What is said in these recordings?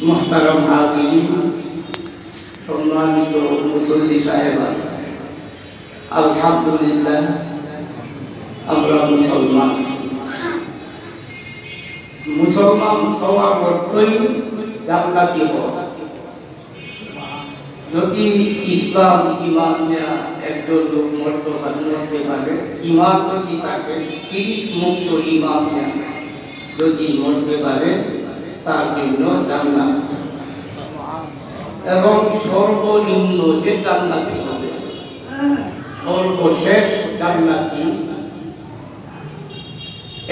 মুহতারাম হাজিরিন, সম্মানিত মুসল্লি সাহেবান, আলহামদুলিল্লাহ আমরা মুসলমান। মুসলমান হওয়ার অর্থই জান্নাতি হওয়া। যদি ইসলাম ঈমান নেয়া একজন লোক মর্যাদা নিতে পারে, ঈমান যদি তাকে শিরক মুক্ত ঈমান নেয়া যদি মরতে পারে, তার জন্য জান্নাত। এবং সর্বনিম্ন যে জান্নাতি হবে, সর্বশেষ জান্নাতি,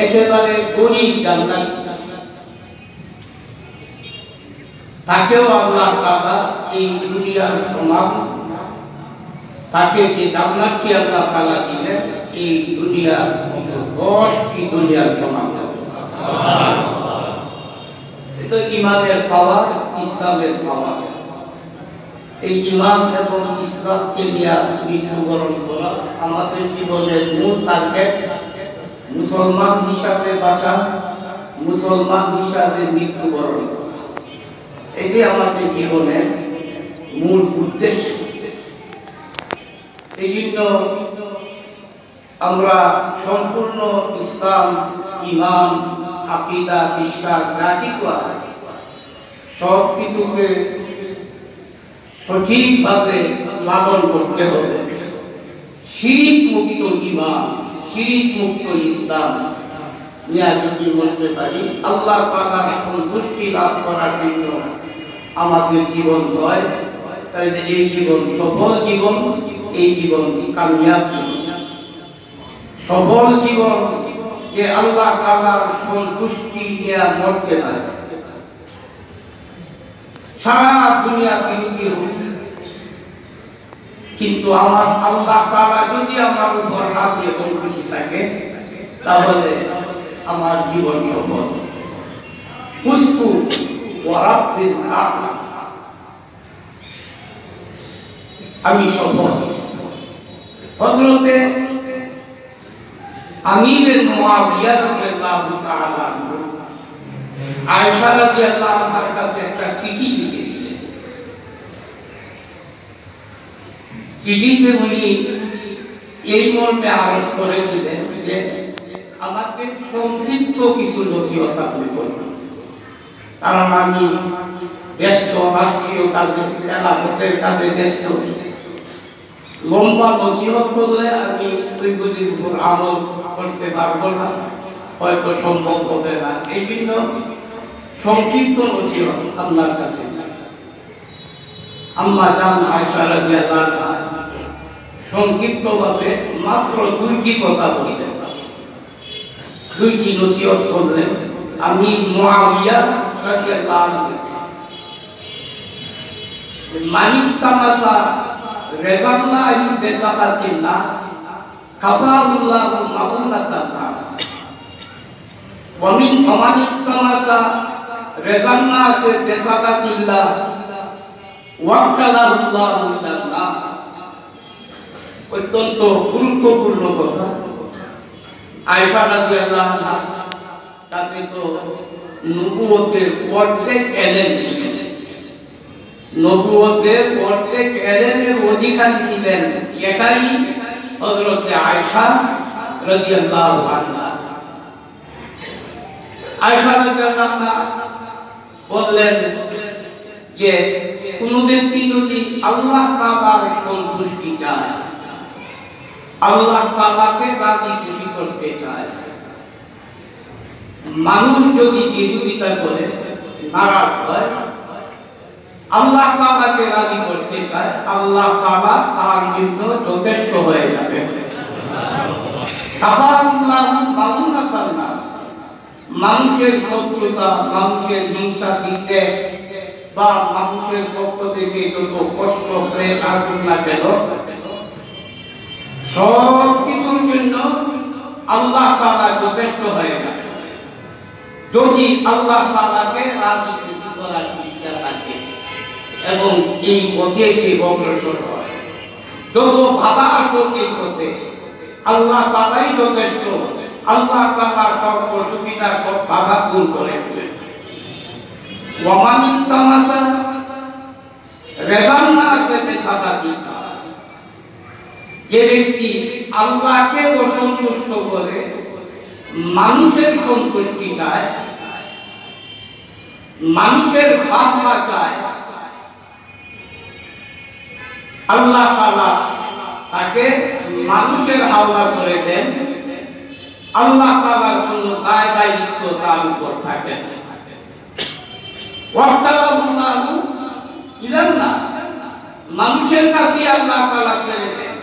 একেবারে গরিব জান্নাতি, তাকেও আল্লাহ তাআলা এই দুনিয়ার সমান, তাকে যে জান্নাতটি আল্লাহ তাআলা দিলেন, এই দুনিয়ার 10টি দুনিয়ার সমান। এটা ঈমানের পাওয়ার, ইসলামের পাওয়ার। এই ঈমান এবং ইসলামকে নিয়ে মৃত্যুবরণ করা আমাদের জীবনের মূল টার্গেট। মুসলমান হিসাবে বাঁচা, মুসলমান হিসাবে মৃত্যুবরণ করা, এটি আমাদের জীবনের মূল উদ্দেশ্য। এই জন্য আমরা সম্পূর্ণ ইসলাম, ঈমান, আকীদা, বিশ্বাস যা কিছু আছে সব কিছুকে সঠিকভাবে লালন করতে হবে। শিরক মুক্ত ঈমান, শিরক মুক্ত ইসলাম নিয়ে যদি বলতে পারি, আল্লাহ তাআলার সন্তুষ্টি লাভ করার জন্য আমাদের জীবন হয়, তাহলে এই জীবন সফল জীবন, এই জীবন কামিয়াব জীবন। সফল জীবন যে আল্লাহ তাআলার সন্তুষ্টি নিয়ে মরতে পারে। সারা দুনিয়া কিন্তু আমার আল্লাহ তাআলা যদি আমার উপর রাজি এবং খুশি থাকে, তাহলে আমার জীবন সফল। ফুস্তু ওয়া রাব্বিল আ'লা, আমি সফল। হযরতে আমির মুআবিয়া রাদিয়াল্লাহু তাআলা আয়েশা রাদিয়াল্লাহু আনহার কাছে একটা চিঠি লিখেছিলেন। চিঠিতে উনি এই মর্মে আরজ করেছিলেন যে আমাকে সংক্ষিপ্ত কিছু নসিহত আপনি করবেন, কারণ আমি ব্যস্ত, রাষ্ট্রীয় কাজে, খেলাফতের কাজে ব্যস্ত। লম্বা নসিহত করলে আমি ওইগুলির উপর আমল করতে পারবো না, হয়তো সম্ভব হবে না। এই জন্য সংক্ষিপ্ত নসিহত আপনার কাছে। আম্মা জান আয়েশা রাদিয়াল্লাহু আনহা সংক্ষিপ্তভাবে মাত্র 2টি কথা বললেন, 2টি নসিহত করলেন। আমির মুআবিয়া রাদিয়াল্লাহু আনহু, মানিক তামাসা রেজাল্লাহি বিসাকাতিন নাস কাফাহুল্লাহু মাউনাতান নাস ওয়া মিন মানিক তামাসা রেজাল্লাহি বিসাকাতিল্লাহ ওয়াক্কালাহুল্লাহু ইলান নাস। অত্যন্ত গুরুত্বপূর্ণ কথা। আয়েশা রাদিয়াল্লাহু আনহা কাছে তো নবুয়তের অর্ধেক এলেম ছিল, নবুয়তের অর্ধেক এলেমের অধিকারী ছিলেন একাই হযরতে আয়েশা রাদিয়াল্লাহু আনহা। আয়েশা রাদিয়াল্লাহু আনহা বললেন যে কোন ব্যক্তি যদি আল্লাহ তাআলার সন্তুষ্টি চায়, আল্লাহ তাআলাকে রাজি খুশি করতে চায়, মানুষ যদি বিরোধিতা করে, নারাজ হয়, আল্লাহ তাআলাকে রাজি করতে চায়, আল্লাহ তাআলা তার জন্য যথেষ্ট হয়ে যাবে। কাফাহুল্লাহু মাউনাতান নাস, মানুষের শত্রুতা, মানুষের হিংসা, বিদ্বেষ বা মানুষের পক্ষ থেকে যত কষ্ট পেয়ে আসুক না কেন, সব কিছুর জন্য আল্লাহ তাআলা যথেষ্ট হয়ে যাবে, যদি আল্লাহ তাআলাকে রাজি খুশি করার ইচ্ছা থাকে এবং এই পথে সে অগ্রসর হয়। যত বাধা আসুক এই পথে, আল্লাহ তাআলাই যথেষ্ট, আল্লাহ তাআলা সব অসুবিধার বাধা দূর করে দেবেন। ওয়ামান তামাসা রেজান নাসে বিসাদাতিকা, যে ব্যক্তি আল্লাহকে অসন্তুষ্ট করে মানুষের সন্তুষ্টি চায়, মানুষের বাহবা চায়, আল্লাহ তাআলা তাকে মানুষের হাওলা করে দেন, আল্লাহ তাআলার কোনো দায় দায়িত্ব তার উপর থাকে না। ওয়াক্তালাহু ইলাল্লা, মানুষের কাছে আল্লাহ তাআলা ছেড়ে দেন,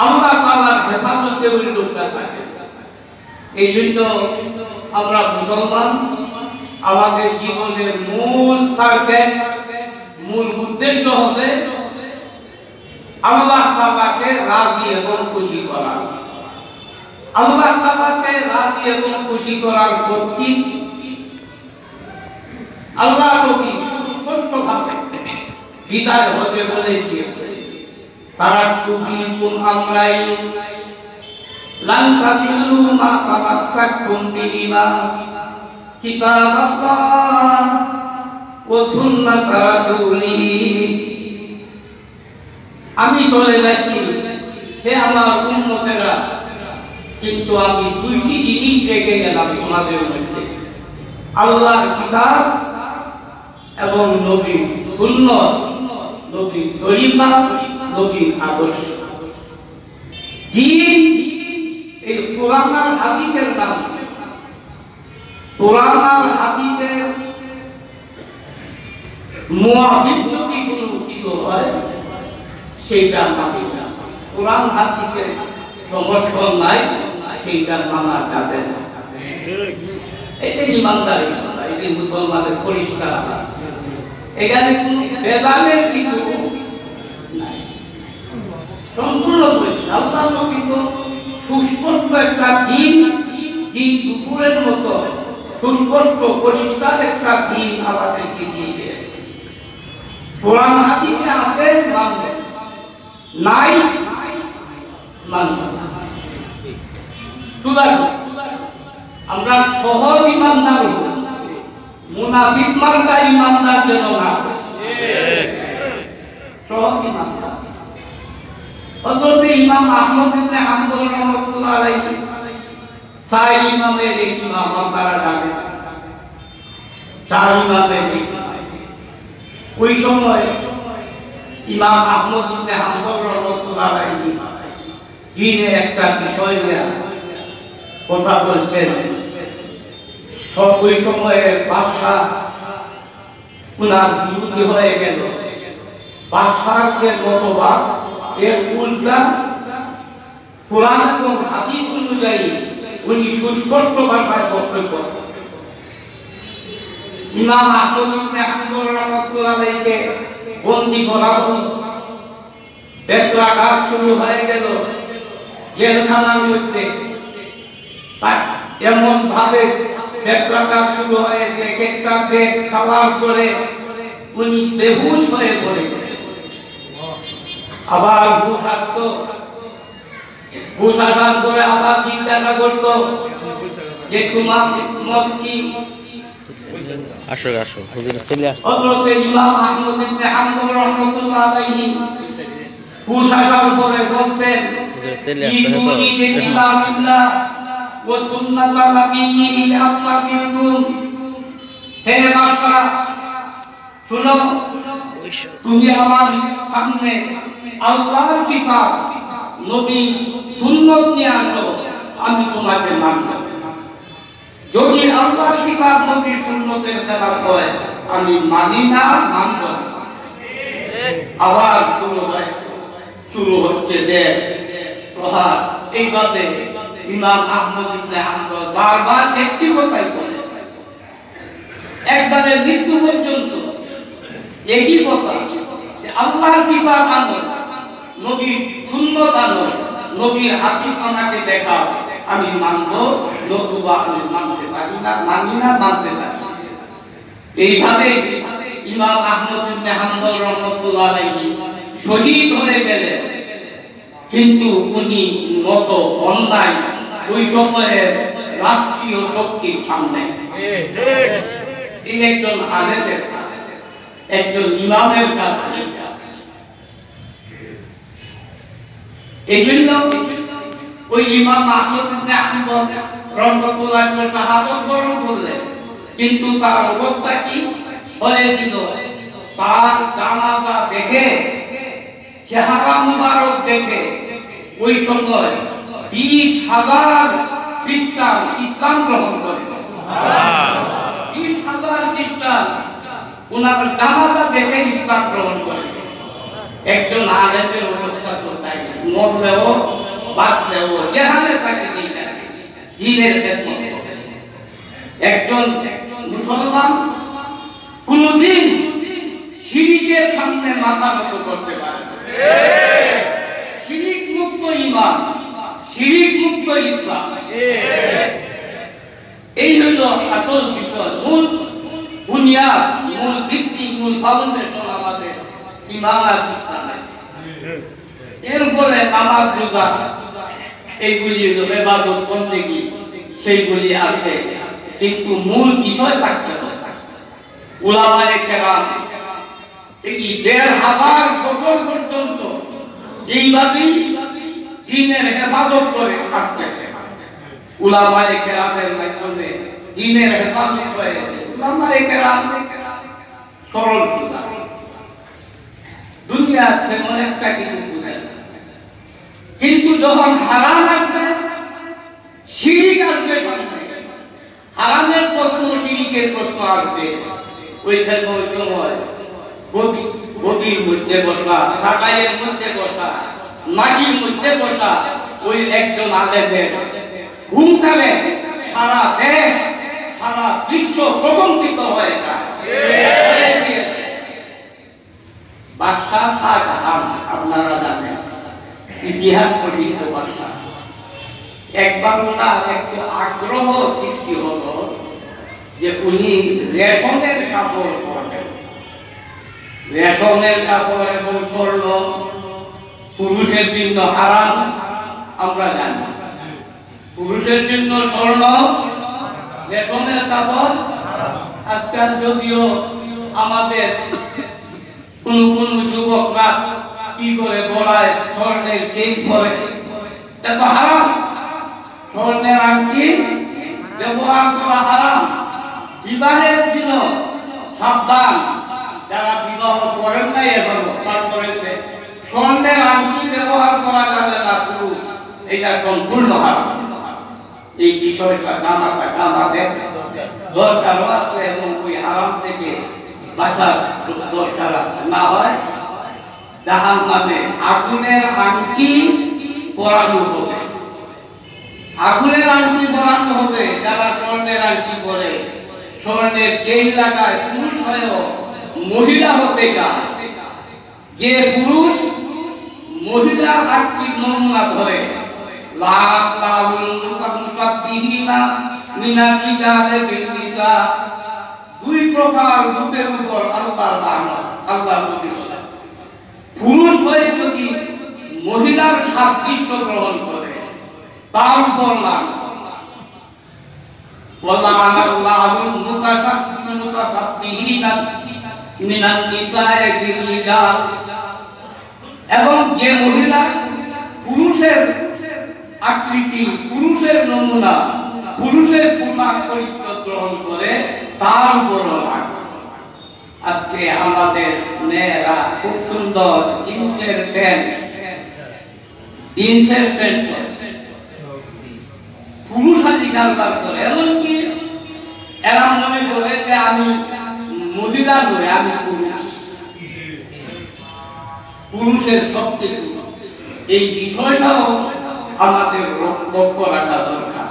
আল্লাহ তাআলার হেফাজতে ওই লোকটা থাকে। এই জন্য আমরা মুসলমান, আমাদের জীবনের মূল টার্গেট, মূল উদ্দেশ্য হবে আল্লাহ তাআলাকে রাজি এবং খুশি করা। আল্লাহ তাআলাকে রাজি এবং খুশি করার প্রতীক আল্লাহ নবী স্পষ্টভাবে বিদায় হতে বলে দিয়েছে, তারা তুবিকুম আমরাই লান তাদিল্লু মা তামাসসাকতুম বিহিমা কিতাবাল্লাহ ওয়া সুন্নাত রাসূলিহি। আমি চলে যাচ্ছি হে আমার উম্মতেরা, কিন্তু আমি দুইটি জিনিস রেখে গেলাম তোমাদের মধ্যে, আল্লাহর কিতাব এবং নবীর সুন্নাত, নবীর তরিকা, নবীর আদর্শ। দ্বীন এই কোরআন আর হাদিসের নাম। কোরআন আর হাদিসের মুআফিক যদি কোনো কিছু হয় সেইটা মানি না, কোরআন হাদিসের সমর্থন নাই, সেইটা মানা যাবে না। এটাই ইমানদারি, এটাই মুসলমানের পরিষ্কার। এখানে কোনো বেদানের কিছু নাই, সম্পূর্ণ আল্লাহ নবী তো সুস্পষ্ট একটা দিন, দিন দুপুরের মতো সুস্পষ্ট পরিষ্কার একটা দিন আমাদেরকে দিয়ে দিয়েছে। কোরআন হাদিসে আছে মানবে, নাই মানবে না। আমরা সহজ ইমানদার হব, মুনাফিক মার্কা ইমানদার যেন না হয়, সহজ ইমানদার। হযরত ইমাম আহমদ ইবনে হাম্বল রাহমাতুল্লাহ আলাইহি চার ইমামের এক ইমাম আপনারা জানেন, চার ইমামের এক ইমাম। ওই সময় ইমাম আহমদ ইবনে হাম্বল রাহমাতুল্লাহ আলাইহি দ্বীনের একটা বিষয় নিয়ে কথা বলছেন। ওই সময়ের বাদশা উনার বিরুদ্ধে হয়ে গেল। বাদশার যে মতবাদ এর উল্টা কোরআন এবং হাদিস অনুযায়ী উনি সুস্পষ্ট ভাষায় বক্তব্য। ইমাম আহমদ ইবনে হাম্বল রাহমাতুল্লাহ আলাইহিকে বন্দী করা হলো, বেত্রাঘাত শুরু হয়ে গেল জেলখানার মধ্যে। এমন ভাবে বেত্রাঘাত শুরু হয়েছে, একটা পেট খাওয়ার পরে উনি বেহুশ হয়ে পড়েছে। আবার হুশ আসতো, হুশ আসার পরে আবার জিজ্ঞাসা করতো যে তোমার মত কি? আসো আসো হুজুর চলে আসো। হযরত ইমাম আহমদ ইবনে হাম্বল রাহমাতুল্লাহ আলাইহি হুশ আসার পরে বলতেন ইতুনি বিকিতাবিল্লাহ ওয়া সুন্নাত নাবিয়্যিহি আত্তাবিকুম। হে বাদশা শুনো, তুমি আমার সামনে আল্লাহর কিতাব, নবীর সুন্নাত নিয়ে আসো, আমি তোমাকে মানব। যদি আল্লাহর কিতাব নবীর সুন্নতের খেলাফ হয় আমি মানি না, মানব না। আবার শুরু হচ্ছে দেব প্রহার। এইভাবে ইমাম আহমদ ইবনে হাম্বল বারবার একটি কথাই বলে, একবারে মৃত্যু পর্যন্ত একই কথা, যে আল্লাহর কিতাব আনো, নবীর সুন্নাত আনো, নবীর হাদিস আমাকে দেখাও, আমি মানব, নতুবা আমি মানতে পারি না, মানি না, মানতে পারি। এইভাবে ইমাম আহমদ ইবনে হাম্বল রাহমাতুল্লাহ আলাইহি শহীদ হয়ে গেলেন। কিন্তু উনি মত অন্যায় ওই সময়ের রাষ্ট্রীয় শক্তির সামনে তিনি একজন আলেমের একজন ইমামের কাজ। এই জন্য ওই ইমাম আহমদ ইবনে হাম্বল রাহমাতুল্লাহ আলাইহি শাহাদাত বরণ করলেন, কিন্তু তার অবস্থা কি হয়েছিল? তার জানাজা দেখে, চেহারা মুবারক দেখে ওই সময় 20,000 খ্রিস্টান ইসলাম গ্রহণ করেছে। 20,000 খ্রিস্টান ওনার জানাজা দেখে ইসলাম গ্রহণ করেছে। একজন আলেমের অবস্থা কোথায়? মরলেও বাঁচলেও যেখানে থাকে দ্বীনের খেদমত করে। একজন মুসলমান কোনদিন শিরকের সামনে মাথা নত করতে পারে না। শিরক মুক্ত ঈমান, শিরক মুক্ত ইসলাম, এই হইল আসল বিষয়, মূল বুনিয়াদ, মূল ভিত্তি, মূল ফাউন্ডেশন আমাদের ঈমান আর ইসলামের। এরপরে নামাজ রোজা এইগুলি ইবাদত বন্দেগী সেইগুলি আছে, কিন্তু মূল বিষয় থাকতে হবে। উলামায়ে কেরাম এই ১,৫০০ বছর পর্যন্ত এইভাবেই দ্বীনের হেফাজত করে আসতেছে। উলামায়ে কেরামের মাধ্যমে দ্বীনের হেফাজত হয়েছে। উলামায়ে কেরাম সরল কথা, দুনিয়া তেমন একটা কিছু বুঝে না, কিন্তু যখন হারাম আসবে, শিরিক আসবে, হারামের প্রশ্ন, শিরিকের প্রশ্ন আসবে, ওইখানে ওই সময় গদির মধ্যে বসা, ছাটাইয়ের মধ্যে বসা, মাটির মধ্যে বসা ওই একজন আলেমের হুঙ্কারে সারা দেশ, সারা বিশ্ব প্রকম্পিত হয়ে যায়। বাদশাহ শাহজাহান আপনারা জানেন, ইতিহাস পঠিত বাদশাহ। একবার ওনার একটু আগ্রহ সৃষ্টি হলো যে উনি রেশমের কাপড় পরবেন। রেশমের কাপড় এবং স্বর্ণ পুরুষের জন্য হারাম, আমরা জানি। পুরুষের জন্য স্বর্ণ, রেশমের কাপড়। আজকাল যদিও আমাদের কোন কোন যুবকরা কি করে গলায় স্বর্ণের চেইন পরে, তা তো হারাম। স্বর্ণের আংটি ব্যবহার করা হারাম। বিবাহের দিন সাবধান, যারা বিবাহ করেন নাই এখনো, তার করেছে স্বর্ণের আংটি ব্যবহার করা যাবে না পুরুষ, এটা সম্পূর্ণ হারাম। এই বিষয়টা জানাটা আমাদের দরকারও আছে, এবং ওই হারাম থেকে বাঁচার দরকার আছে। না হয় জাহান্নামে আগুনের আংটি পরানো হবে, আগুনের আংটি পরানো হবে। যারা স্বর্ণের আংটি পরে, স্বর্ণের চেইন লাগায়, পুরুষ হয়েও মহিলা হতে চায়, যে পুরুষ মহিলার আংটির নমুনা ধরে, লাখ লাহুল মুসাব্বিহিনা মিনার রিজালি বিন নিসা, দুই প্রকার রূপের উপর আল্লাহর লানত, আল্লাহর প্রতিষ্ঠা। পুরুষ হয়ে যদি মহিলার সাদৃশ্য গ্রহণ করে, তার উপর লানত। ওয়ালানাল্লাহুল মুতাসাব্বিহিনা মিনান নিসায়ে বির রিজাল, এবং যে মহিলা পুরুষের আকৃতি, পুরুষের নমুনা, পুরুষের পোশাক পরিচ্ছদ গ্রহণ করে, তার উপর লানত। আজকে আমাদের মেয়েরা খুব সুন্দর জিন্সের প্যান্ট, পুরুষাধিকার দান করে, এমনকি এরা মনে করে যে আমি মহিলা নই, আমি পুরুষ, পুরুষের সবকিছু। এই বিষয়টাও আমাদের লক্ষ্য রাখা দরকার।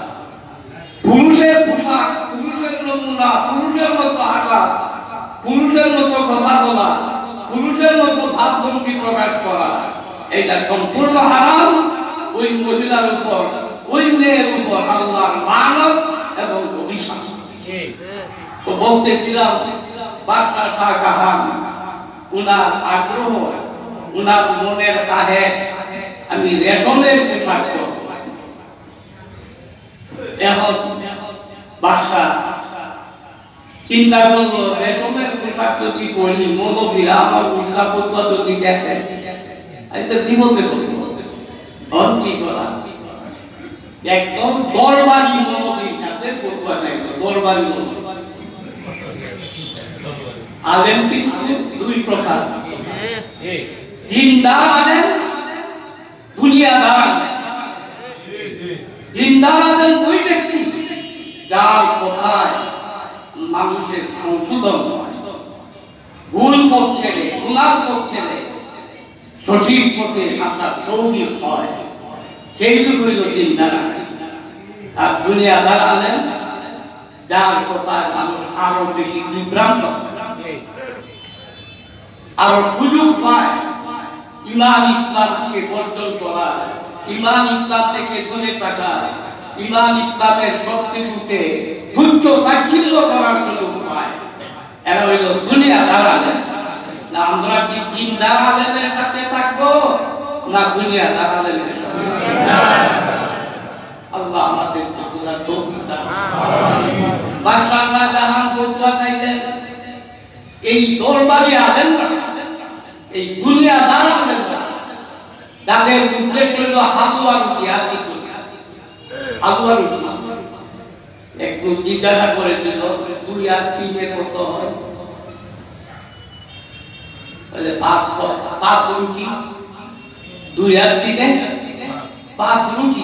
পুরুষের পোশাক, পুরুষের নমুনা, পুরুষের মতো হাঁটা, পুরুষের মতো কথা বলা, পুরুষের মতো ভাবভঙ্গি প্রকাশ করা, এটা সম্পূর্ণ হারাম। ওই মহিলার উপর, ওই মেয়ের উপর আল্লাহর লানত এবং অভিশাপ। তো বলতেছিলাম, বাদশাহ শাহজাহান উনার আগ্রহ, উনার মনের সাহেব, আমি রেশমের পোশাক করব। এখন বাদশাহ চিন্তা করলো রেশমের পোশাক যদি পড়ি মৌলবীরা আমার উল্টা পত্র যদি দেখেন এটা দিবতে বলবো কি করা একদম দরবারি মৌলবীর কাছে পতুয়া চাইতো দরবারি মৌলবী আলেম কিন্তু দুই প্রকার দিনদার আলেম দুনিয়াদার আলেম দিনদার আলেম ওই ব্যক্তি যার কথায় মানুষের সংশোধন হয় ভুল পথ ছেড়ে গুনার পথ ছেড়ে সঠিক পথে আসার তৌফিক হয় সেইটুকু হইল দিনদার আলেম আর দুনিয়াদার আলেম যার কথায় মানুষ আরো বেশি বিভ্রান্ত আরো সুযোগ পায় ইমান ইসলামকে বর্জন করা ইমান ইসলাম থেকে দূরে থাকা ইমান ইসলামের সবকিছুকে তুচ্ছ তাচ্ছিল্য করার সুযোগ পায় এরা হইল দুনিয়াদার আলেম না আমরা কি দিনদার আলেমের সাথে থাকবো না দুনিয়াদার আলেমের সাথে আল্লাহ আমাদের তৌফিক দান বাদশাহ শাহজাহান ফতোয়া চাইলেন এই দরবারি আলেমরা এই দুনিয়াদার আলেমরা তাদের উদ্বেগ হইল হাদুয়া রুটি আর কিছু হাদুয়া রুটি একটু জিজ্ঞাসা করেছিল 2 আর 3 এর কত হয় বলে 5 রুটি 2 আর 3 এ 5 রুটি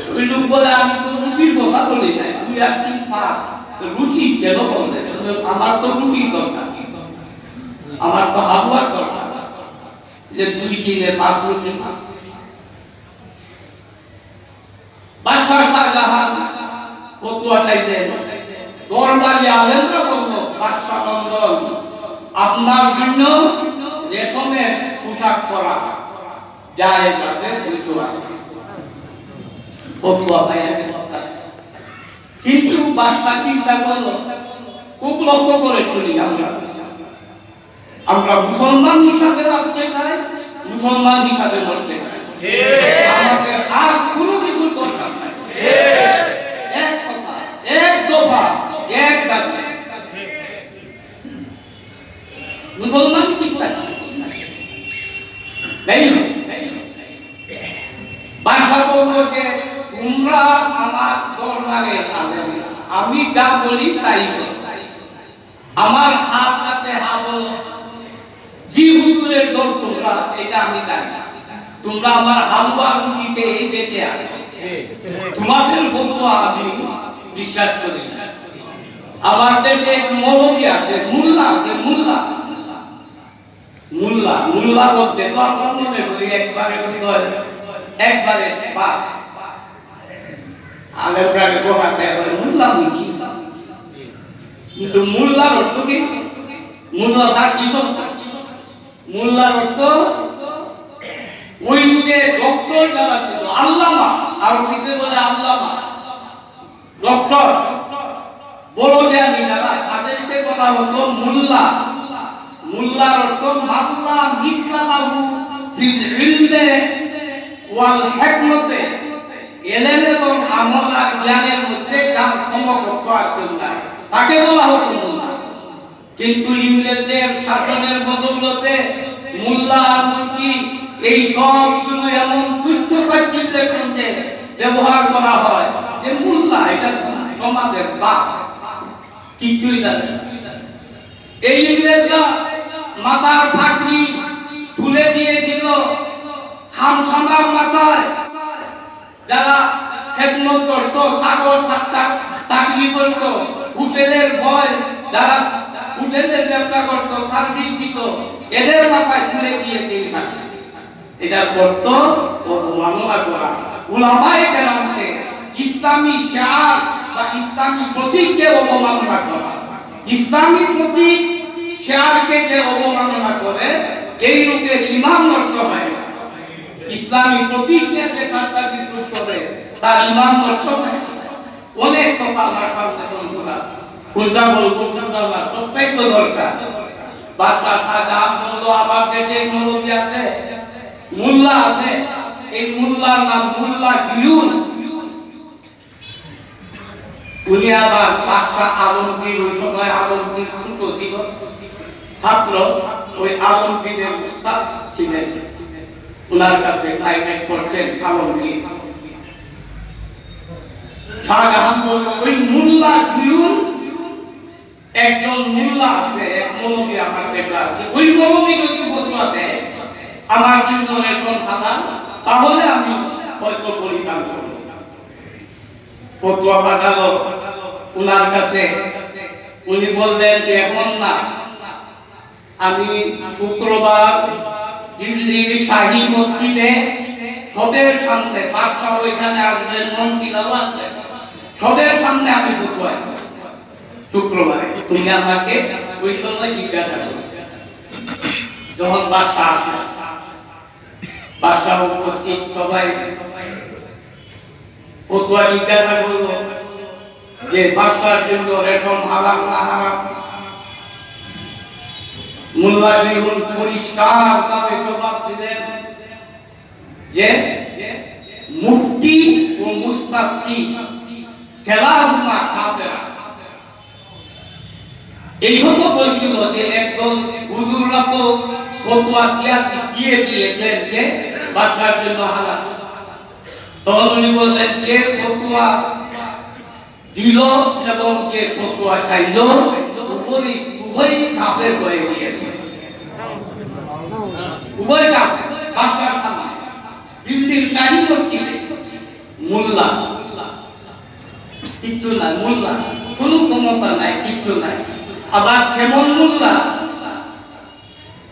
ওই লোক বলে আমি তো রুটির কথা বলি নাই 2 আর 3 5 রুটি কেন বলতে আমার তো রুটি দরকার আমার তো হালুয়ার দরকার যে 2 3 এ 5 রুটি বাদশাহ শাহজাহান ফতোয়া চাইলেন দরবারি আলেমরা বলল বাদশাহ নন্দন আপনার জন্য রেশমের পোশাক পরা জায়েজ আছে বৈধ আছে ফতোয়া পাইয়া কিন্তু বাদশাহ চিন্তা করলো খুব লক্ষ্য করে শুনি আমরা মুসলমান হিসাবে রাখতে চাই মুসলমান হিসাবে মরতে চাই আমাদের আর কোনো কিছু দরকার নাই এক কথা এক দফা এক দাবি মুসলমান ঠিক লাগে বাদশাহ বলল যে তোমরা আমার দরবারে আলেম আমি যা বলি তাই আমার হাত হাতে হাত জি হুজুরের দল তোমরা এটা আমি জানি তোমরা আমার হালুয়া রুটিতে এই দেশে আসো তোমাদের ফতোয়া আমি বিশ্বাস করি আমার দেশে এক মৌলবী আছে মুল্লা আছে মুল্লা বলতে তো আমরা মনে করি একবারে বাদ আলেমরাকে বোঝাতে হয় মুল্লা বুঝি কিন্তু মুল্লার অর্থ কি মুল্লা তার কি মুল্লার অর্থ ওই যুগে ডক্টর যারা ছিল আল্লামা আরবিতে বলে আল্লামা ডক্টর বড় জ্ঞানী যারা তাদেরকে বলা হতো মুল্লার অর্থ মাল্লা মিসলাহু ফিল ইলমে ওয়াল হিকমতে ইলম এবং আমল আর জ্ঞানের মধ্যে যার সমকক্ষ আছে তাকে বলা হতো মুল্লা কিন্তু ইংরেজদের শাসনের বদৌলতে মুল্লা আর মুন্সি এই সবগুলো এমন তুচ্ছ তাচ্ছিল্যের মধ্যে ব্যবহার করা হয় যে মুল্লা এটা সমাজের বাপ কিছুই জানে এই ইংরেজরা মাথার ফাঁকি তুলে দিয়েছিল খামখানার মাথায় যারা খেদমত করতো সাগর চাকরি করতো হোটেলের বয় যারা হোটেলের ব্যবসা করতো সার্ভিস দিত এদের মাথায় তুলে দিয়েছে এটা করতো অবমাননা করা উলামায়ে কেরামকে ইসলামী শিআর বা ইসলামী প্রতীককে অবমাননা করা ইসলামী প্রতীক শিআরকে যে অবমাননা করে এই লোকের ঈমান নষ্ট হয় ইসলামী প্রতীককে যে কাটটা বিদ্রোহ করে তার ঈমান নষ্ট হয় অনেক কথা আমার সামনে বন্ধুরা কোনটা বলবো কোনটা না সবটাই তো দরকার বাদশাহ শাহজাহান বলল আমার দেশে মৌলবী আছে মুল্লা আছে এই মুল্লার নাম মুল্লা গিয়ুন উনি আবার বাদশাহ আলমগীর, ওই সময় আলমগীর ছোট ছিল, ছাত্র, ওই আলমগীরের উস্তাদ ছিলেন, ওনার কাছে গাইড করতেন আলমগীর। শাহজাহান বলল, ওই মোল্লা দিউন, একজন মোল্লা আছে, এক মৌলবী আমার দেশে আছে, ওই মৌলবী যদি ফতোয়া দেয় আমার জন্য রেশন হালাল, তাহলে আমি হয়তো পরিধান করব। ফতোয়া পাঠালো উনার কাছে। উনি বললেন যে এখন না, আমি শুক্রবার দিল্লির শাহী মসজিদে সবের সামনে, বাদশাহ ওইখানে আসবেন, মন্ত্রীরাও আসবেন, সবের সামনে আমি ফতোয়া শুক্রবারে, তুমি আমাকে ওই সময় জিজ্ঞাসা করো। যখন বাদশাহ আসে, বাদশাহ উপস্থিত, সবাই ফতোয়া জিজ্ঞাসা করলো যে বাদশার জন্য রেশম হারাম না হারাম। মোল্লা দিউন পরিষ্কার ভাবে জবাব দিলেন যে মুফতি ও মুস্তাফতি খেলাধুলা কাফেরা। এই হতো বলছিল যে একদম হুজুররা তো ফতোয়া দিয়ে দিয়েছেন যে বাদশার জন্য হারাম। তখন উনি বললেন যে ফতোয়া দিল এবং যে ফতোয়া চাইল উভয়ই কাফের হয়ে গিয়েছে। উভয় কাফের। বাদশার সামনে দিল্লির শাহী মসজিদে মোল্লা, কিচ্ছু নাই, মোল্লা কোনো ক্ষমতা নাই, কিচ্ছু নাই। আবার কেমন মোল্লা,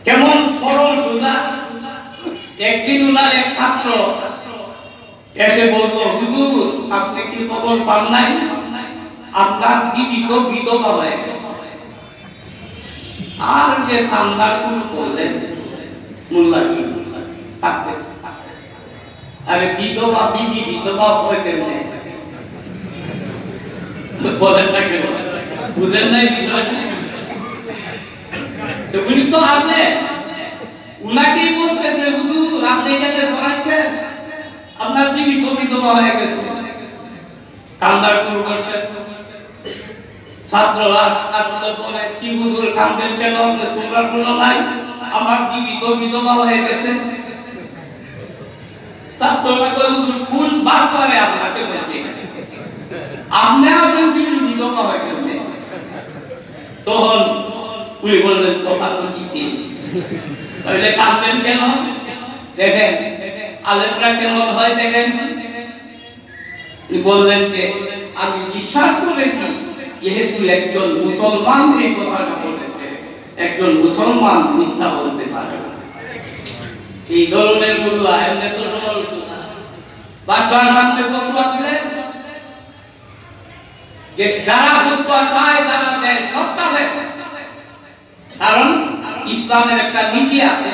কেমন সরল সোজা। একদিন উনার এক ছাত্র এসে বলল, হুজুর আপনি কি খবর পান নাই, আপনার বিবি তো বিধবা হয়ে গেছে। আর যে কান্দার করলেন মোল্লা কি থাকতে, আরে বিধবা বিবি বিধবা হয়ে কেমনে বলেন না, কেন বুঝলেন নাই বিষয়টা? তো উনি তো আছে, উনাকেই বলতেছে, হুজুর আপনি এখানে পড়াচ্ছেন, আপনার বিবি তো বিধবা হয়ে গেছে। কান্দার করছে ছাত্ররা, আসলে বলে কি হুজুর কান্দেন কেন, তোমরা শুনো নাই আমার বিবি তো বিধবা হয়ে গেছে। ছাত্ররা কই, হুজুর কোন বাচ্চারে আপনাকে বলছে, আপনি আসেন বিবি বিধবা হয়ে গেছে। তখন উনি বললেন, কথা তো ঠিকই, তাহলে কাঁদবেন কেন? দেখেন আলেমরা কেমন হয় দেখেন। বললেন যে আমি বিশ্বাস করেছি যেহেতু একজন মুসলমান এই কথাটা বলেছে, একজন মুসলমান মিথ্যা বলতে পারে না। এই ধরনের মোল্লা এমনি তো বাদশার সামনে ফতোয়া দিলেন যে যারা ফতোয়া চায় তারা দেয় সব কাফের। কারণ ইসলামের একটা নীতি আছে,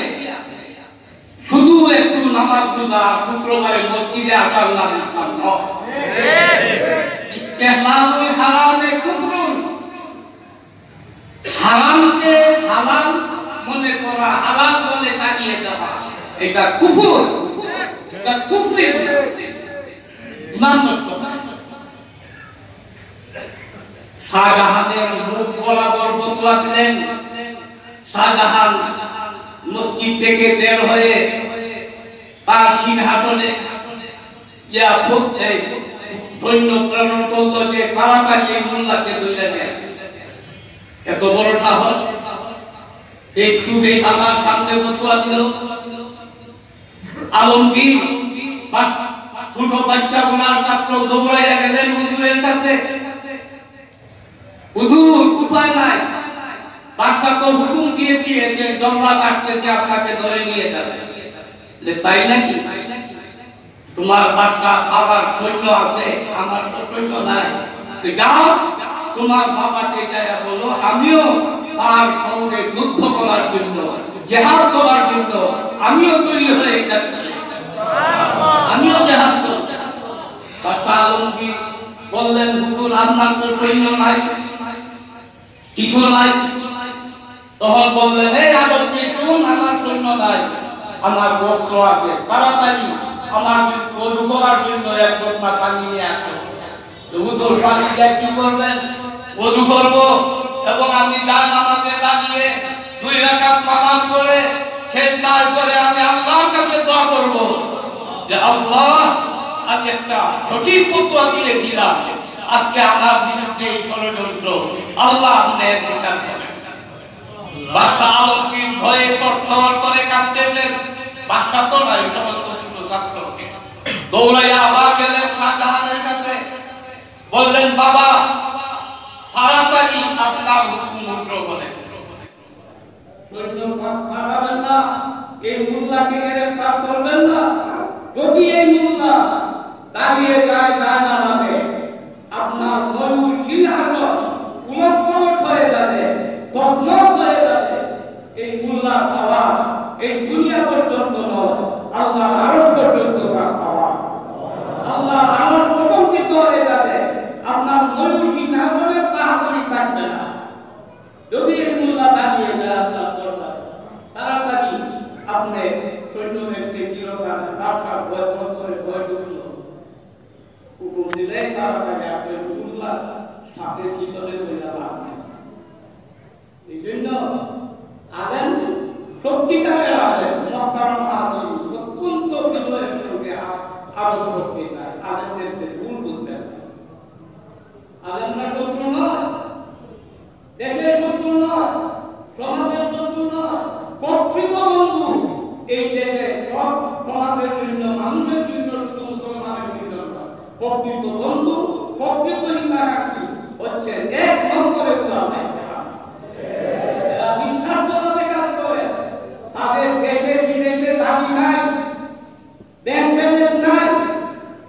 শুধু একটু নামাজ রোজা শুক্রবারে মসজিদে আসার নাম ইসলাম নয়। ইস্তেহলালুল হারামে কুফরুন, হারামকে হালাল মনে করা, হালাল বলে চালিয়ে দেওয়া, এটা কুফর, এটা কুফরি, ইমান নষ্ট। শাহজাহানের মুখ বরাবর ফতোয়া দিলেন। শাহজাহান মসজিদ থেকে বের হয়ে তার সিংহাসনে সৈন্য প্রেরণ করলো যে তাড়াতাড়ি এই মোল্লাকে ধরে নেয়। এত বড় সাহস, এই যুগে আমার সামনে ফতোয়া দিল। আলমগীর ছোট বাচ্চা গুনার ছাত্র দৌড়াইয়া গেলেন হুজুরের কাছে। হুজুর উপায় নাই, বাদশা তো হুকুম দিয়ে দিয়েছে, জল্লাদ আসতেছে আপনাকে ধরে নিয়ে যাবে। তাই নাকি? তোমার বাদশা আবার সৈন্য আছে, আমার তো সৈন্য নাই। যাও তোমার বাবাকে যাইয়া বলো আমিও তার সঙ্গে যুদ্ধ করার জন্য, জিহাদ করার জন্য আমিও তৈরি হয়ে যাচ্ছি, আমিও জিহাদ করব। বাদশা আলমগীর বললেন, হুজুর আপনার তো সৈন্য নাই, কিছু নাই। তখন বললেন, এই আলমগীর শুন, আমার সৈন্য নাই, আমার বস্ত্র আছে, তাড়াতাড়ি আমার ওযু করার জন্য এক বস্তা পানি নিয়ে আসো। উযুর পানি দিয়ে কি করবেন? ওযু করব এবং আমি নামাজে দাঁড়িয়ে 2 রাকাত নামাজ পড়ে সিজদায় করে আমি আল্লাহর কাছে দোয়া করব যে আল্লাহ আমি একটা সঠিক ফতোয়া দিয়েছিলাম, আজকে আমার বিরুদ্ধে এই ষড়যন্ত্র, আল্লাহ আপনার বিচার করেন। বাদশা আলমগীর ভয়ে তরতর করে কাঁদতেছেন। বাদশা তো নয়, সমস্ত ছোট ছাত্র দৌড়াইয়া আবার গেলেন শাহজাহানের কাছে, বললেন বাবা তাড়াতাড়ি আপনার হুকুম উগ্র করেন। এই মুল্লাকে গ্রেফতার করবেন না, যদি এই মুল্লা দাঁড়িয়ে যায় নামে আপনার ময়ূর সিংহাসন উলটপালট হয়ে যাবে, তছনছ হয়ে যাবে। এই মুল্লার আওয়াজ এই দুনিয়া পর্যন্ত নয়, আল্লাহর আরশ পর্যন্ত তার আওয়াজ, আল্লাহর আরশ প্রকম্পিত হয়ে যাবে। আপনার ময়ূর সিংহাসনের তাহাতই থাকবে না যদি এই মুল্লা দাঁড়িয়ে যায় আপনার দরবারে। তাড়াতাড়ি আপনি সৈন্যদেরকে চিরকাল তার ভয় করে ভয় ঢুকলো হুকুম দিলে তাড়াতাড়ি আপনি মুল্লা সাথে ভিতরে চলে যাবেন। এই জন্য আলেম সত্যিকারের আলেম মহতারাম আলেম অত্যন্ত বিনয়ের সঙ্গে আরজ করতে চায়, আলেমদেরকে ভুল বুঝতে চায়। আলেমরা শত্রু নয়, দেশের শত্রু নয়, সমাজের শত্রু নয়, প্রকৃত বন্ধু। এই দেশে সব সমাজের জন্য, মানুষের জন্য, শুধু মুসলমানের জন্য নয়, প্রকৃত বন্ধু, প্রকৃত হিতাকাঙ্ক্ষী হচ্ছে এক নম্বরে কোরআনে। এরা বিশ্বাসভাবে কাজ করে, তাদের দেশে বিদেশে দাবি নাই, ব্যাংক ব্যালেন্স নাই,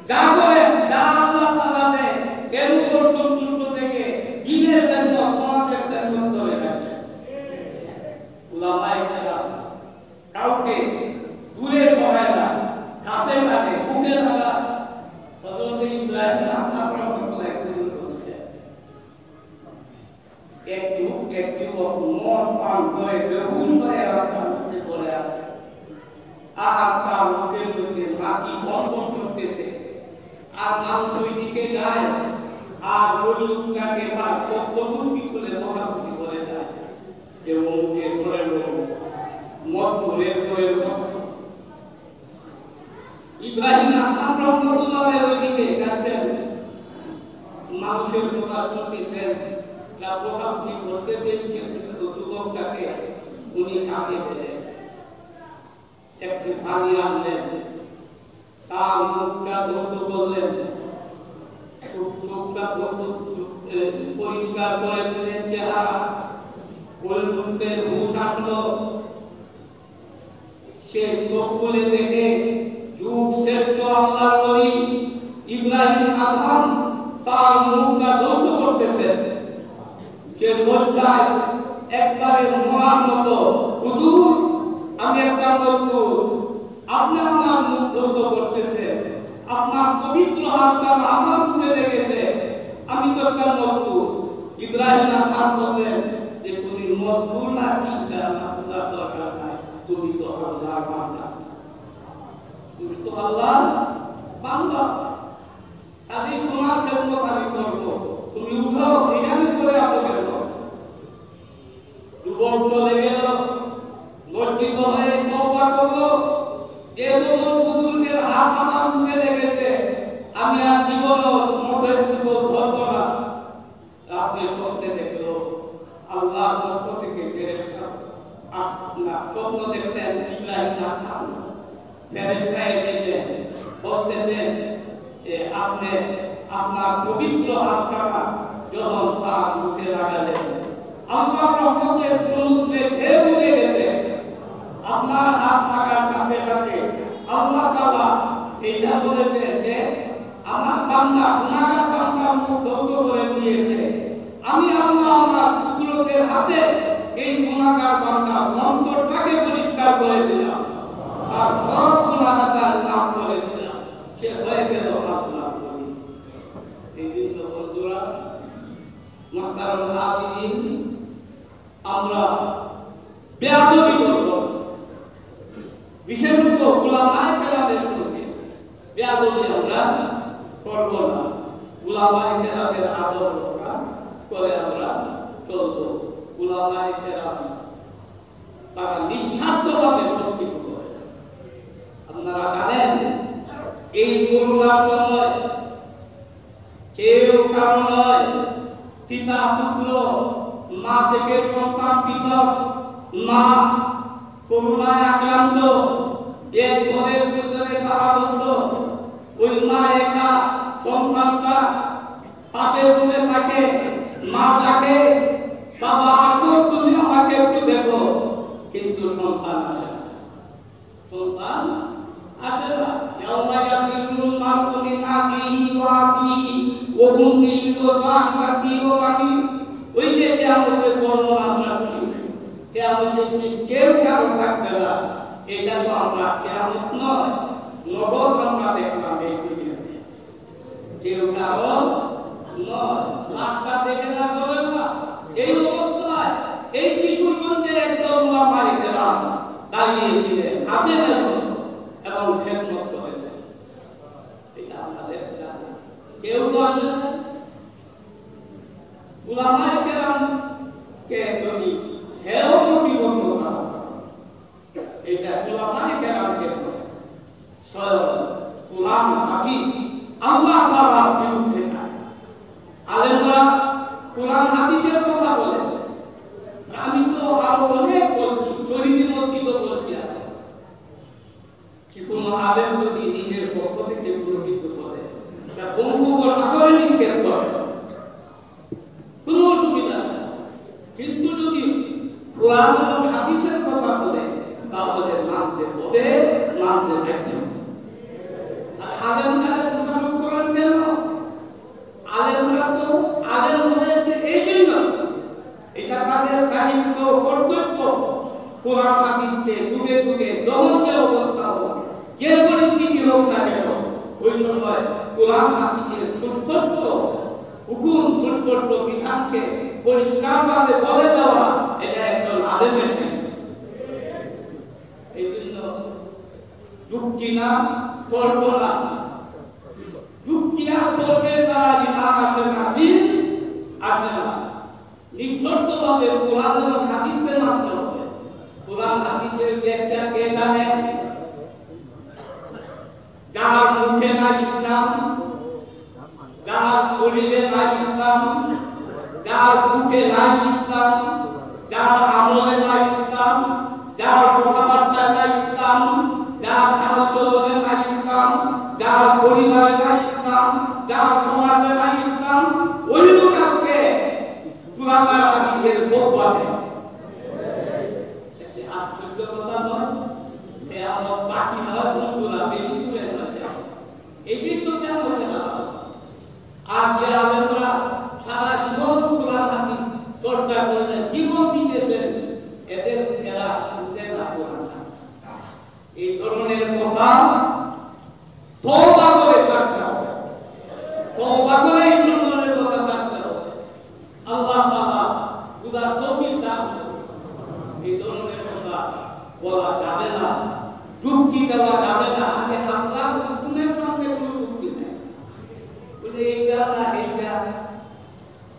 যা করে যা আল্লাহ তাআলা দেয় এর উপর সন্তুষ্ট থেকে দিনের জন্য, সমাজের জন্য চলে যাচ্ছে। উলামায়ে কেরাম কাউকে দূরে সরায় না, কাছে কাছে বুকে লাগা। হযরত ইব্রাহিম রাহমাতুল্লাহ একটু মদ পান করে বেহুশ হয়ে রাস্তায় পড়ে আছে, আর তার মুখের মধ্যে মাছি বন্ধন করতেছে, আর মানুষ ওই দিকে যায়, আর ওই লোকটাকে তার সত্যমুখী খুলে মহামুখী করে যায় যে মুখে ধরে মদ ধরে ধরে ইব্রাহিম রাহমাতুল্লাহ ওই দিকে যাচ্ছেন, মানুষের কথা শুনতেছেন, যা মহামুখী করতেছেন, কিন্তু যুবকটাকে উনি কাছে পেলেন, একটু পানি আনলেন, তার মুখটা ধৌত করলেন, মুখটা পরিষ্কার করে দিলেন চেহারা, ওই মুখের ভূত আসলো, সে চোখ খুলে দেখে যুগ শ্রেষ্ঠ আল্লাহর ওলি ইব্রাহিম আদম তার মুখটা ধৌত করতেছে। সে লজ্জায় একবারে মরার মতো, হুজুর আমি একটা মজদুর, আপনি আমার মুখ ধৌত করতেছে, আপনার পবিত্র হাতটা আমার মুখে লেগেছে, আমি তো একটা মজদুর। ইব্রাহিম আদম বললেন যে তুমি মজদুর না, চিন্তা আপনার দরকার নাই, তুমি তো আল্লাহর বান্দা, তুমি তো আল্লাহর বান্দা, কাজে তোমার জন্য আমি করব, তুমি উঠো, এখানে করে আসবে। যুবক চলে গেল, লজ্জিত হয়ে তওবা করলো, যে যুবক বুজুর্গের হাত আমার মুখে লেগেছে, আমি আর জীবন মোটের যুবক ধরব না। রাতে স্বপ্নে দেখলো আল্লাহর পক্ষ থেকে ফেরেশতা আসলা, স্বপ্ন দেখতেন ইব্রাহিম আদম, ফেরেশতা এসেছেন, বলতেছেন যে আপনি আপনার পবিত্র হাতটা যখন তার মুখে লাগালেন, আল্লাহর রহমতের সমুদ্রে ঢেউ উঠে গেছে, আপনার হাত লাগার সাথে সাথে আল্লাহ তাআলা এইটা বলেছেন যে আমার বান্দা গুনাহগার বান্দার মুখ ধৌত করে দিয়েছে, আমি আল্লাহ আমার কুদরতের হাতে এই গুনাহগার বান্দার অন্তরটাকে পরিষ্কার করে দিলাম, আর সব গুনাহগার মাফ করে দিলাম, সে হয়ে গেল আল্লাহর ওলি। এই জন্য বন্ধুরা, মুহতারাম হাজিরিন, আমরা বেয়াদবি করব, বিশেষত উলামায়ে কেরামের সঙ্গে বেয়াদবি আমরা করব না। উলামায়ে কেরামের আদর রক্ষা করে আমরা চলবো। উলামায়ে কেরাম তারা নিঃস্বার্থভাবে সবকিছু করে। আপনারা জানেন এই করোনার সময় কেউ কারো নয়, পিতা পুত্র, মা থেকে সন্তান পৃথক, মা করোনায় আক্রান্ত, এক ঘরের ভিতরে তারাবদ্ধ, ওই মা একা, সন্তানটা পাশের রুমে থাকে, মা ডাকে, বাবা আসো তুমি আমাকে একটু দেখো, কিন্তু সন্তান আসে না। সন্তান আসে না। ইয়াউমা ইয়াফিরুল মারউ মিন আখিহি ওয়া আবিহি ওয়া উম্মিহি ওয়া সাহিবাতিহি ওয়া বানিহি। ওই যে কিয়ামতের বর্ণনা আমরা শুনি, কিয়ামতের দিন কেউ কারো থাকবে না। এটা তো আমরা কিয়ামত নয়, নগর আমরা দেখলাম এই দুনিয়াতে। কেউ কারো নয়, রাস্তা দেখে না চলে না। এই অবস্থায় এই কিশোরগঞ্জে একদম উলামায়ে কেরাম দাঁড়িয়েছিলেন, আছেন এবং খেদমত করেছেন। এটা আমাদের জানা। কেউ তো আসে না। উলামায়ে কেরামকে যদি হেও প্রতিবন্ধ করা, এটা উলামায়ে কেরামকে স্বয়ং কোরআন হাদিস আল্লাহ তাআলার বিরুদ্ধে না। আলেমরা কোরআন হাদিসের কথা বলে, আমি তো আরো অনেক বলছি, শরীরের মসজিদ বলছি, কি কোন আলেম যদি নিজের পক্ষ থেকে কোনো কিছু বলে, তা বঙ্গোপসাগরে নিক্ষেপ করে, কোনো অসুবিধা নেই। কিন্তু যদি কোরআন এবং হাদিসের কথা বলে, তাহলে মানতে হবে, মানতে দেখতে হবে। আর আলেমরা দোষারোপ করেন কেন? আলেমরা তো আলেম হয়েছে এই জন্য, এটা তাদের দায়িত্ব, কর্তব্য। কোরআন হাদিসকে যুগে যুগে যখন যে অবস্থা হোক, যে পরিস্থিতি হোক না কেন, ওই সময় কোরআন হাদিসের সুস্পষ্ট হুকুম, সুস্পষ্ট বিধানকে পরিষ্কারভাবে বলে দেওয়া, এটা একজন আলেমের দায়িত্ব। এই জন্য যুক্তি না, তর্ক না, যুক্তি আর তর্কের দ্বারা ইমান আসে না, দিন আসে না। নিঃশর্তভাবে কোরআন এবং হাদিসকে মানতে হবে। কোরআন হাদিসের ব্যাখ্যা কে জানে? যার মুখে নাই ইসলাম, যার শরীরে নাই ইসলাম, যার বুকে নাই ইসলাম, যার আমলে নাই ইসলাম, যার কথাবার্তায় নাই ইসলাম, যার চালচলনে নাই ইসলাম, যার পরিবারে নাই ইসলাম, যার সমাজে নাই ইসলাম, ওই লোক আজকে কোরআন আর হাদিসের ভোগ পাবে। আশ্চর্য কথা নয়, আমার বাকি নয়, বন্ধুরা বেশি দূরে থাকে। এটি তো কেন হতে না? আর যে আলেমরা সারা জীবন কোরআন হাদিস চর্চা করেছেন, জীবন দিতেছেন, এদের এরা শুনতে না কোরআন। এই ধরনের কথা তওবা করে ছাড়তে হবে, তওবা করে এই ধরনের কথা ছাড়তে হবে। আল্লাহ তাআলা বুঝার তৌফিক দান করুন। এই ধরনের কথা বলা যাবে না, যুক্তি দেওয়া যাবে না। আগে আল্লাহর হুকুমের সঙ্গে কোনো যুক্তি নেই। বলে এইটা না এইটা,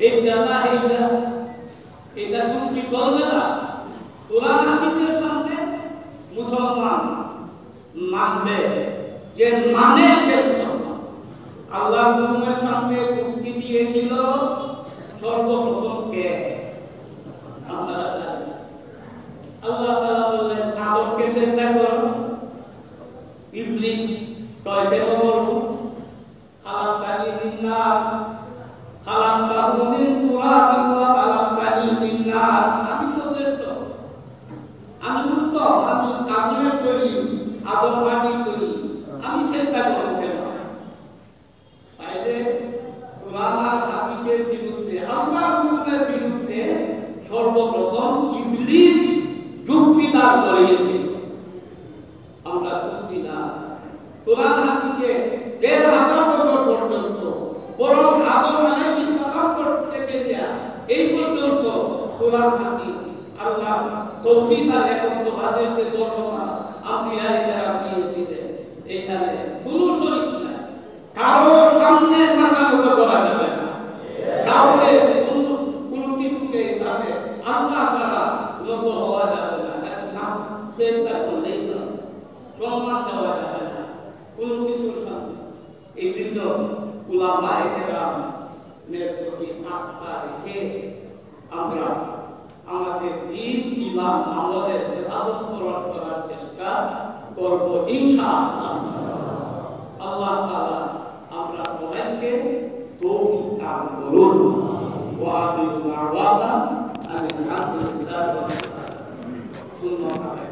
এইটা না এইটা, এটা যুক্তি করবে না। কোরআন হাদিসের সঙ্গে মুসলমান মানবে, যে মানে সে মুসলমান। আল্লাহ হুকুমের সঙ্গে যুক্তি দিয়েছিল সর্বপ্রথম কে? আপনারা জানেন। আল্লাহ তাআলা বললেন আদমকে সেজদা করো। ইবলিস কয় কেন বলবো? খালাকানি মিন নার, খালাকাহু মিন তুরাবিন ওয়া খালাকানি মিন নার। আমি তো শ্রেষ্ঠ, আমি উত্তম, আমি আগুনের তৈরি, আদম মাটির তৈরি, আমি সেজদা করবো কেন? তাইলে কোরআন আর হাদিসের বিরুদ্ধে, আল্লাহর হুকুমের বিরুদ্ধে সর্বপ্রথম ইবলিস যুক্তি দাঁড় করিয়েছিল। আমরা যুক্তি না, কোরআন হাদিসে ১,৫০০ বছর পর্যন্ত, বরং আদম আলাইহিস সালাম থেকে এই পর্যন্ত কোরআন হাদিস আল্লাহ তৌহিদ আর একত্ববাদের যে বর্ণনা আম্বিয়ায়ে কেরাম দিয়েছিলেন, এখানে কোনো শরীক নাই, কারো সামনে মাথা নত করা দেওয়া যাবে না। তাহলে কোনো কিছুকে তাতে আল্লাহ তারা নত হওয়া যাবে না, না চেষ্টা করলেই তো সম্মান দেওয়া যাবে না কোনো কিছুর সামনে। এই জন্য উলামায়ে কেরামের প্রতি আস্থা রেখে আমরা আমাদের দিন ইমান আমলের আদর্শ করার চেষ্টা করব ইনশাআল্লাহ। আল্লাহ তাআলা আমরা সবাইকে তৌফিক দান করুন। ওয়া আখিরু দাওয়ানা আলহামদুলিল্লাহি রাব্বিল আলামিন।